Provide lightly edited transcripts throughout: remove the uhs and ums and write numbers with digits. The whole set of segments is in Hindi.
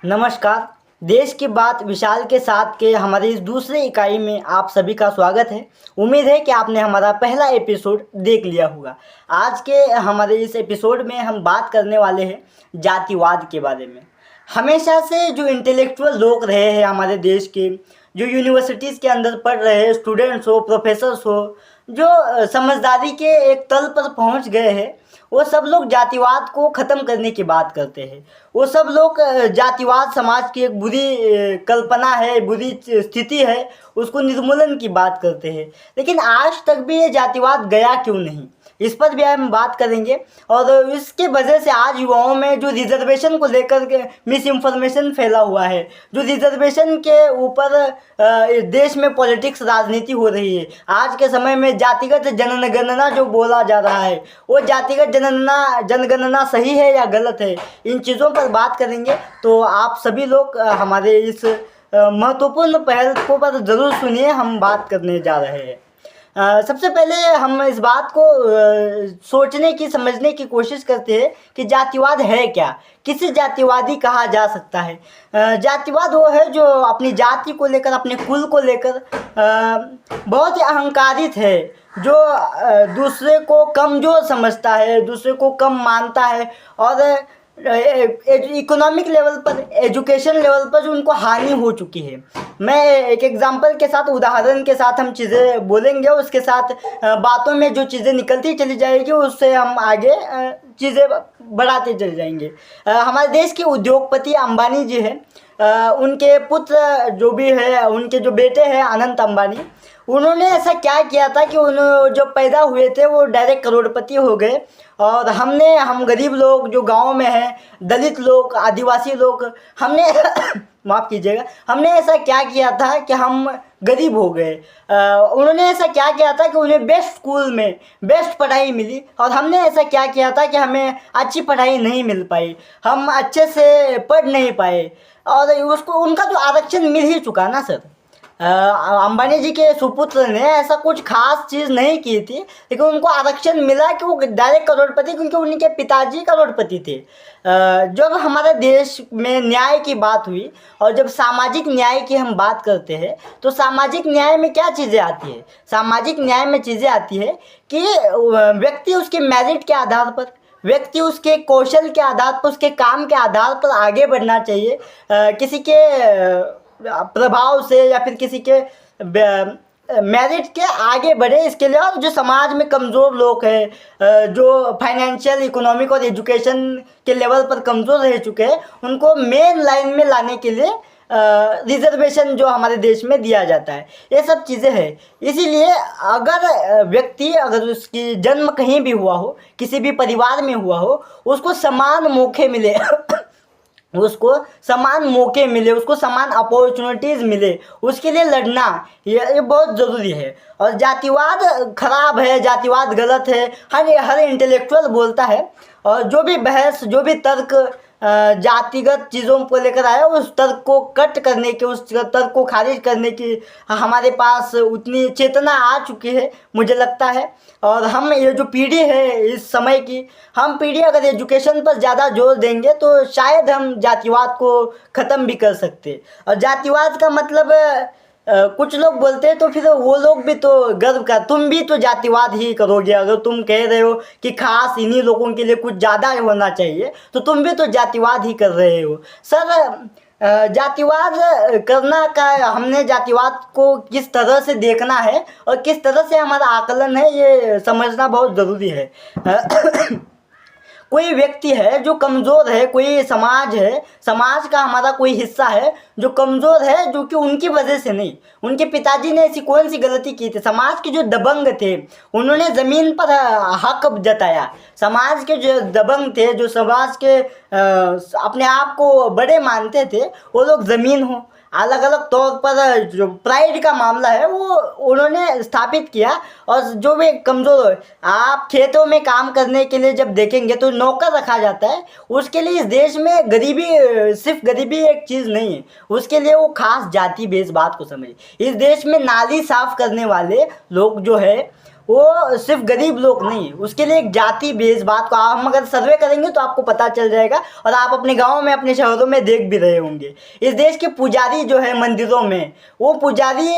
नमस्कार। देश की बात विशाल के साथ के हमारी इस दूसरी इकाई में आप सभी का स्वागत है। उम्मीद है कि आपने हमारा पहला एपिसोड देख लिया होगा। आज के हमारे इस एपिसोड में हम बात करने वाले हैं जातिवाद के बारे में। हमेशा से जो इंटेलेक्चुअल लोग रहे हैं हमारे देश के, जो यूनिवर्सिटीज़ के अंदर पढ़ रहे स्टूडेंट्स हो, प्रोफेसर्स हो, जो समझदारी के एक तल पर पहुंच गए हैं, वो सब लोग जातिवाद को ख़त्म करने की बात करते हैं। वो सब लोग जातिवाद समाज की एक बुरी कल्पना है, बुरी स्थिति है, उसको निर्मूलन की बात करते हैं। लेकिन आज तक भी ये जातिवाद गया क्यों नहीं, इस पर भी हम बात करेंगे। और इसके वजह से आज युवाओं में जो रिजर्वेशन को लेकर के मिस इन्फॉर्मेशन फैला हुआ है, जो रिजर्वेशन के ऊपर देश में पॉलिटिक्स राजनीति हो रही है। आज के समय में जातिगत जनगणना जो बोला जा रहा है, वो जातिगत जनगणना सही है या गलत है, इन चीज़ों पर बात करेंगे। तो आप सभी लोग हमारे इस महत्वपूर्ण पहल को पर ज़रूर सुनिए। हम बात करने जा रहे हैं। सबसे पहले हम इस बात को सोचने की, समझने की कोशिश करते हैं कि जातिवाद है क्या, किसे जातिवादी कहा जा सकता है। जातिवाद वो है जो अपनी जाति को लेकर, अपने कुल को लेकर बहुत ही अहंकारित है, जो दूसरे को कमज़ोर समझता है, दूसरे को कम मानता है, और इकोनॉमिक लेवल पर, एजुकेशन लेवल पर जो उनको हानि हो चुकी है। मैं एक एग्जांपल के साथ, उदाहरण के साथ हम चीज़ें बोलेंगे, उसके साथ बातों में जो चीज़ें निकलती चली जाएगी उससे हम आगे चीज़ें बढ़ाते चले जाएंगे। हमारे देश के उद्योगपति अंबानी जी हैं, उनके पुत्र जो भी है, उनके जो बेटे हैं अनंत अंबानी, उन्होंने ऐसा क्या किया था कि उन्होंने जो पैदा हुए थे वो डायरेक्ट करोड़पति हो गए। और हम गरीब लोग जो गांव में हैं, दलित लोग, आदिवासी लोग, हमने माफ़ कीजिएगा, हमने ऐसा क्या किया था कि हम गरीब हो गए। उन्होंने ऐसा क्या किया था कि उन्हें बेस्ट स्कूल में बेस्ट पढ़ाई मिली, और हमने ऐसा क्या किया था कि हमें अच्छी पढ़ाई नहीं मिल पाई, हम अच्छे से पढ़ नहीं पाए। और उसको, उनका जो आरक्षण मिल ही चुका ना सर। अंबानी जी के सुपुत्र ने ऐसा कुछ खास चीज़ नहीं की थी, लेकिन उनको आरक्षण मिला कि वो डायरेक्ट करोड़पति, क्योंकि उनके पिताजी करोड़पति थे। जब हमारे देश में न्याय की बात हुई, और जब सामाजिक न्याय की हम बात करते हैं, तो सामाजिक न्याय में क्या चीज़ें आती है? सामाजिक न्याय में चीज़ें आती है कि व्यक्ति उसके मेरिट के आधार पर, व्यक्ति उसके कौशल के आधार पर, उसके काम के आधार पर आगे बढ़ना चाहिए। किसी के प्रभाव से या फिर किसी के मेरिट के आगे बढ़े, इसके लिए। और जो समाज में कमज़ोर लोग हैं, जो फाइनेंशियल, इकोनॉमिक और एजुकेशन के लेवल पर कमज़ोर रह चुके हैं, उनको मेन लाइन में लाने के लिए रिजर्वेशन जो हमारे देश में दिया जाता है, ये सब चीज़ें हैं। इसीलिए अगर व्यक्ति, अगर उसकी जन्म कहीं भी हुआ हो, किसी भी परिवार में हुआ हो, उसको समान मौके मिले उसको समान मौके मिले, उसको समान अपॉर्चुनिटीज़ मिले, उसके लिए लड़ना ये बहुत ज़रूरी है। और जातिवाद खराब है, जातिवाद गलत है, हर इंटेलेक्चुअल बोलता है। और जो भी बहस, जो भी तर्क जातिगत चीज़ों को लेकर आया, उस तर्क को कट करने की, उस तर्क को खारिज करने की हमारे पास उतनी चेतना आ चुकी है, मुझे लगता है। और हम, ये जो पीढ़ी है इस समय की, हम पीढ़ी अगर एजुकेशन पर ज़्यादा जोर देंगे तो शायद हम जातिवाद को ख़त्म भी कर सकते। और जातिवाद का मतलब कुछ लोग बोलते हैं, तो फिर वो लोग भी तो गर्व का, तुम भी तो जातिवाद ही करोगे। अगर तुम कह रहे हो कि खास इन्हीं लोगों के लिए कुछ ज़्यादा होना चाहिए, तो तुम भी तो जातिवाद ही कर रहे हो सर। जातिवाद करना का, हमने जातिवाद को किस तरह से देखना है और किस तरह से हमारा आकलन है, ये समझना बहुत ज़रूरी है। कोई व्यक्ति है जो कमज़ोर है, कोई समाज है, समाज का हमारा कोई हिस्सा है जो कमज़ोर है, जो कि उनकी वजह से नहीं, उनके पिताजी ने ऐसी कौन सी गलती की थी? समाज के जो दबंग थे, उन्होंने ज़मीन पर हक जताया। समाज के जो दबंग थे, जो समाज के अपने आप को बड़े मानते थे, वो लोग ज़मीन हो, अलग अलग तौर पर जो प्राइड का मामला है वो उन्होंने स्थापित किया। और जो भी कमज़ोर हो, आप खेतों में काम करने के लिए जब देखेंगे तो नौकर रखा जाता है। उसके लिए इस देश में गरीबी, सिर्फ गरीबी एक चीज़ नहीं है, उसके लिए वो खास जाति बेस बात को समझे। इस देश में नाली साफ़ करने वाले लोग जो है, वो सिर्फ गरीब लोग नहीं, उसके लिए एक जाति बेस बात को हम अगर सर्वे करेंगे तो आपको पता चल जाएगा, और आप अपने गाँव में अपने शहरों में देख भी रहे होंगे। इस देश के पुजारी जो है मंदिरों में, वो पुजारी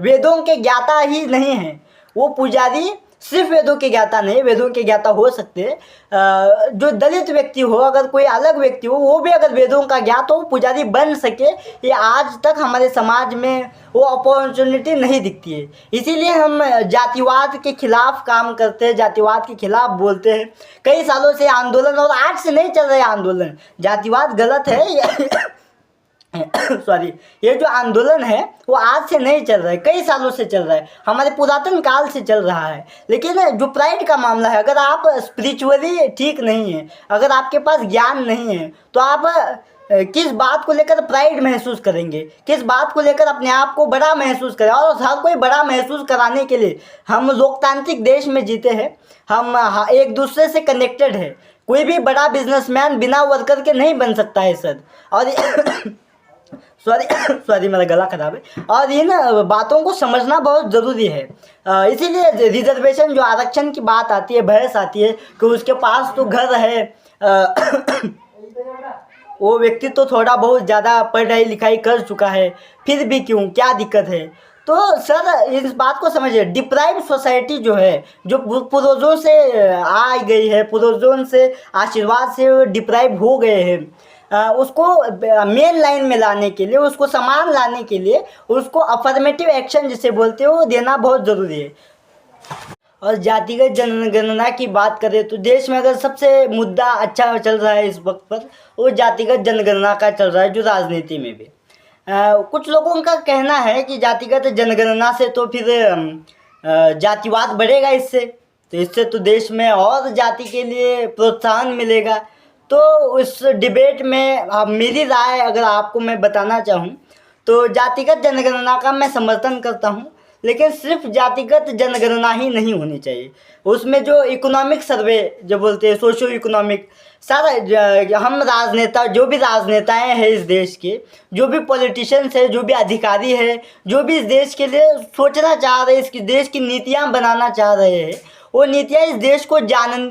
वेदों के ज्ञाता ही नहीं हैं। वो पुजारी सिर्फ वेदों के ज्ञाता नहीं, वेदों के ज्ञाता हो सकते हैं, जो दलित व्यक्ति हो, अगर कोई अलग व्यक्ति हो, वो भी अगर वेदों का ज्ञात हो पुजारी बन सके, ये आज तक हमारे समाज में वो अपॉर्चुनिटी नहीं दिखती है। इसीलिए हम जातिवाद के खिलाफ काम करते हैं, जातिवाद के खिलाफ बोलते हैं। कई सालों से आंदोलन, और आज से नहीं चल रहे आंदोलन, जातिवाद गलत है सॉरी, ये जो आंदोलन है वो आज से नहीं चल रहा है, कई सालों से चल रहा है, हमारे पुरातन काल से चल रहा है। लेकिन जो प्राइड का मामला है, अगर आप स्पिरिचुअली ठीक नहीं है, अगर आपके पास ज्ञान नहीं है, तो आप किस बात को लेकर प्राइड महसूस करेंगे, किस बात को लेकर अपने आप को बड़ा महसूस करें। और हर कोई बड़ा महसूस कराने के लिए, हम लोकतांत्रिक देश में जीते हैं, हम एक दूसरे से कनेक्टेड है। कोई भी बड़ा बिजनेसमैन बिना वर्कर के नहीं बन सकता है सर। और सॉरी मेरा गला खराब है। और इन बातों को समझना बहुत ज़रूरी है। इसीलिए रिजर्वेशन, जो आरक्षण की बात आती है, बहस आती है कि उसके पास तो घर है, वो व्यक्ति तो थोड़ा बहुत ज़्यादा पढ़ाई लिखाई कर चुका है, फिर भी क्यों, क्या दिक्कत है। तो सर इस बात को समझिए, डिप्राइव सोसाइटी जो है, जो पूर्वजों से आ गई है, पूर्वजों से आशीर्वाद से डिप्राइव हो गए हैं, उसको मेन लाइन में लाने के लिए, उसको समान लाने के लिए, उसको अफर्मेटिव एक्शन जिसे बोलते हो, देना बहुत ज़रूरी है। और जातिगत जनगणना की बात करें तो देश में अगर सबसे मुद्दा अच्छा चल रहा है इस वक्त पर, वो जातिगत जनगणना का चल रहा है, जो राजनीति में भी कुछ लोगों का कहना है कि जातिगत जनगणना से तो फिर जातिवाद बढ़ेगा, इससे तो देश में और जाति के लिए प्रोत्साहन मिलेगा। तो उस डिबेट में मेरी राय अगर आपको मैं बताना चाहूँ तो जातिगत जनगणना का मैं समर्थन करता हूँ, लेकिन सिर्फ जातिगत जनगणना ही नहीं होनी चाहिए। उसमें जो इकोनॉमिक सर्वे जो बोलते हैं, सोशो इकोनॉमिक, सारा हम राजनेता, जो भी राजनेताएं हैं इस देश के, जो भी पॉलिटिशियंस है, जो भी अधिकारी है, जो भी इस देश के लिए सोचना चाह रहे हैं, इस देश की नीतियाँ बनाना चाह रहे हैं, वो नीतियाँ इस देश को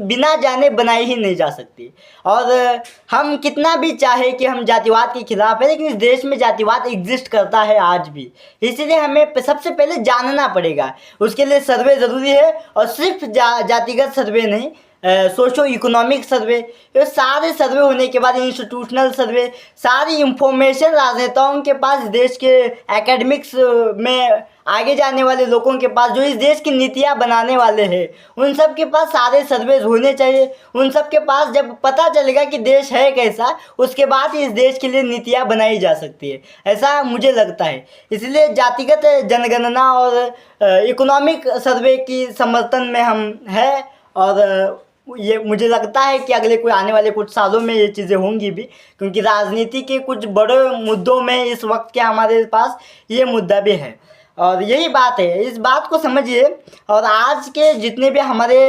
बिना जाने बनाई ही नहीं जा सकती। और हम कितना भी चाहे कि हम जातिवाद के खिलाफ है, लेकिन इस देश में जातिवाद एग्जिस्ट करता है आज भी। इसीलिए हमें सबसे पहले जानना पड़ेगा, उसके लिए सर्वे ज़रूरी है। और सिर्फ जातिगत सर्वे नहीं, सोशो इकोनॉमिक सर्वे, ये सारे सर्वे होने के बाद इंस्टीट्यूशनल सर्वे, सारी इंफॉर्मेशन राजनेताओं के पास, देश के एकेडमिक्स में आगे जाने वाले लोगों के पास, जो इस देश की नीतियाँ बनाने वाले हैं, उन सब के पास सारे सर्वेज होने चाहिए। उन सब के पास जब पता चलेगा कि देश है कैसा, उसके बाद ही इस देश के लिए नीतियाँ बनाई जा सकती है, ऐसा मुझे लगता है। इसलिए जातिगत जनगणना और इकोनॉमिक सर्वे की समर्थन में हम हैं। और ये मुझे लगता है कि अगले कोई आने वाले कुछ सालों में ये चीज़ें होंगी भी, क्योंकि राजनीति के कुछ बड़े मुद्दों में इस वक्त के हमारे पास ये मुद्दा भी है। और यही बात है, इस बात को समझिए। और आज के जितने भी हमारे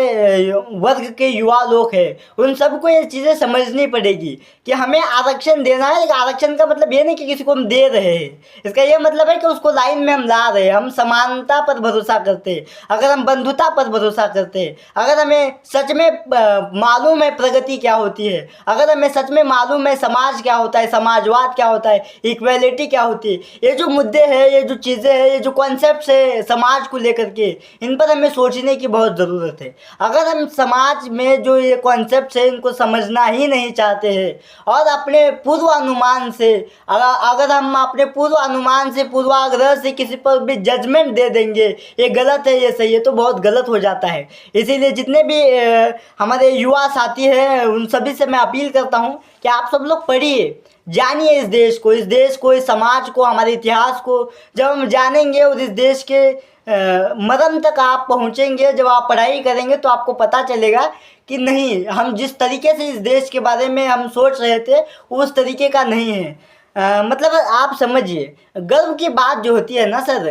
वर्ग के युवा लोग हैं, उन सबको ये चीज़ें समझनी पड़ेगी कि हमें आरक्षण देना है। आरक्षण का मतलब ये नहीं कि किसी को हम दे रहे हैं, इसका ये मतलब है कि उसको लाइन में हम ला रहे हैं। हम समानता पर भरोसा करते हैं, अगर हम बंधुता पर भरोसा करते हैं, अगर हमें सच में मालूम है प्रगति क्या होती है, अगर हमें सच में मालूम है समाज क्या होता है, समाजवाद क्या होता है, इक्वेलिटी क्या होती है, ये जो मुद्दे हैं, ये जो चीज़ें हैं, ये जो कॉन्सेप्ट्स है समाज को लेकर के, इन पर हमें सोचने की बहुत ज़रूरत है। अगर हम समाज में जो ये कॉन्सेप्ट्स है इनको समझना ही नहीं चाहते हैं, और अपने पूर्वानुमान से, अगर हम अपने पूर्वानुमान से, पूर्वाग्रह से किसी पर भी जजमेंट दे देंगे, ये गलत है, ये सही है, तो बहुत गलत हो जाता है। इसीलिए जितने भी हमारे युवा साथी हैं, उन सभी से मैं अपील करता हूँ कि आप सब लोग पढ़िए, जानिए इस देश को, इस समाज को, हमारे इतिहास को। जब हम जानेंगे और इस देश के मर्म तक आप पहुँचेंगे, जब आप पढ़ाई करेंगे, तो आपको पता चलेगा कि नहीं, हम जिस तरीके से इस देश के बारे में हम सोच रहे थे उस तरीके का नहीं है। मतलब आप समझिए, गर्व की बात जो होती है ना सर,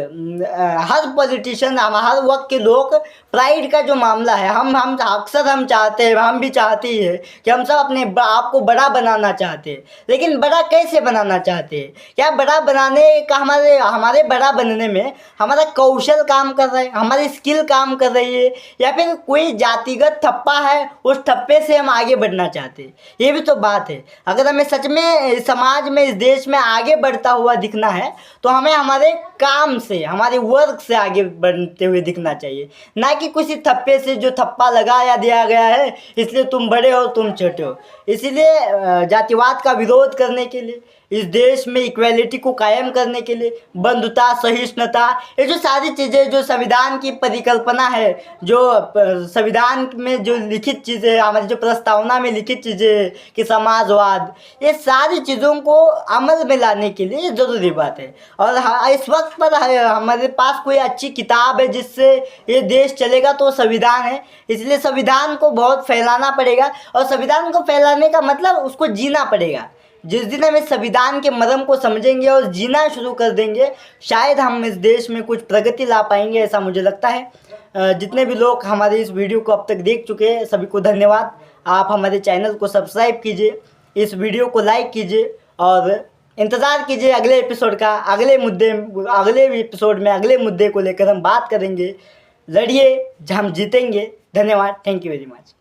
हर पॉलिटिशियन, हर वक्त के लोग, प्राइड का जो मामला है, हम अक्सर हम चाहते हैं, हम भी चाहते ही है कि हम सब अपने आप को बड़ा बनाना चाहते हैं। लेकिन बड़ा कैसे बनाना चाहते हैं? क्या बड़ा बनाने का हमारे हमारे बड़ा बनने में हमारा कौशल काम कर रहा है, हमारी स्किल काम कर रही है, या फिर कोई जातिगत ठप्पा है, उस ठप्पे से हम आगे बढ़ना चाहते हैं? ये भी तो बात है। अगर हमें सच में समाज में, इस देश में आगे बढ़ता हुआ दिखना है, तो हमें हमारे काम से, हमारे वर्क से आगे बढ़ते हुए दिखना चाहिए, ना कि किसी थप्पे से जो थप्पा लगाया दिया गया है इसलिए तुम बड़े हो तुम छोटे हो। इसीलिए जातिवाद का विरोध करने के लिए, इस देश में इक्वेलिटी को कायम करने के लिए, बंधुता, सहिष्णुता, ये जो सारी चीज़ें जो संविधान की परिकल्पना है, जो संविधान में जो लिखित चीज़ें, हमारी जो प्रस्तावना में लिखित चीज़ें कि समाजवाद, ये सारी चीज़ों को अमल में लाने के लिए ज़रूरी बात है। और इस वक्त पर हमारे पास कोई अच्छी किताब है जिससे ये देश चलेगा तो संविधान है। इसलिए संविधान को बहुत फैलाना पड़ेगा, और संविधान को फैलाने का मतलब उसको जीना पड़ेगा। जिस दिन हम इस संविधान के मर्म को समझेंगे और जीना शुरू कर देंगे, शायद हम इस देश में कुछ प्रगति ला पाएंगे, ऐसा मुझे लगता है। जितने भी लोग हमारे इस वीडियो को अब तक देख चुके हैं, सभी को धन्यवाद। आप हमारे चैनल को सब्सक्राइब कीजिए, इस वीडियो को लाइक कीजिए, और इंतज़ार कीजिए अगले एपिसोड का। अगले एपिसोड में अगले मुद्दे को लेकर हम बात करेंगे। लड़िए, हम जीतेंगे। धन्यवाद। Thank you very much.